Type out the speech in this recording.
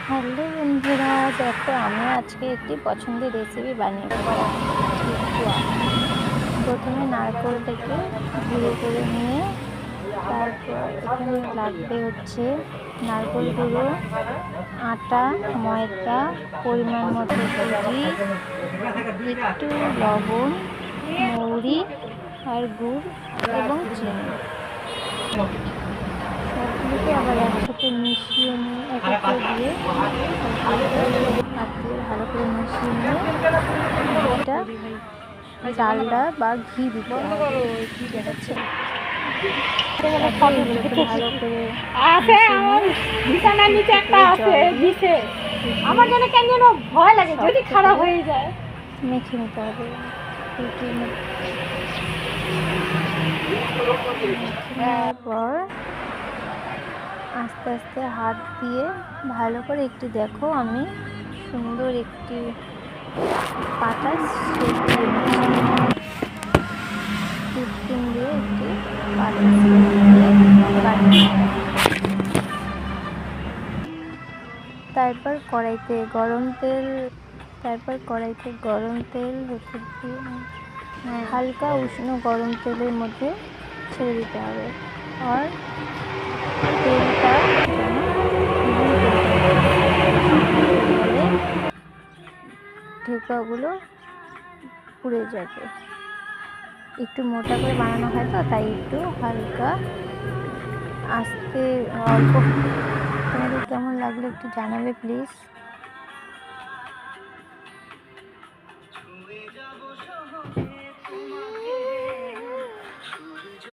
Hello বন্ধুরা, দেখো আমি আজকে একটি পছন্দের রেসিপি বানিয়ে প্রথমে নারকেলটাকে গুঁড়ো করে নিয়ে তারপর এখানে লাগবে হচ্ছে নারকেল গুঁড়ো, আটা, ময়দা, পরিমাণ মতো সুজি, একটু লবণ, মৌরি আর গুড় এবং চিনি। সবগুলোকে আবার একসাথে মিশিয়ে নিয়ে একত্রে দিয়ে হাত দিয়ে ভালো করে মিশিয়ে নিয়ে এটা ডালডা বা ঘি দিতে হবে। ঠিক আছে, ভালো করে বিছানার নিচে একটা আছে দিছে, আমার জন্য কেন যেন ভয় লাগে যদি খারাপ হয়ে যায়। মেখে নিতে হবে। তারপর আস্তে আস্তে হাত দিয়ে ভালো করে একটু দেখো, আমি সুন্দর একটি পাতা টিপকিন দিয়ে একটি পাতা বানিয়ে তারপর কড়াইতে গরম তেল হচ্ছে হালকা উষ্ণ গরম তেলের মধ্যে ছেড়ে দিতে হবে। আর তেলটা ঠেকাগুলো পুড়ে যাবে। একটু মোটা করে বানানো হয় তো, তাই একটু হালকা আস্তে অল্প। তোমাদের কেমন লাগলো একটু জানাবে প্লিজ।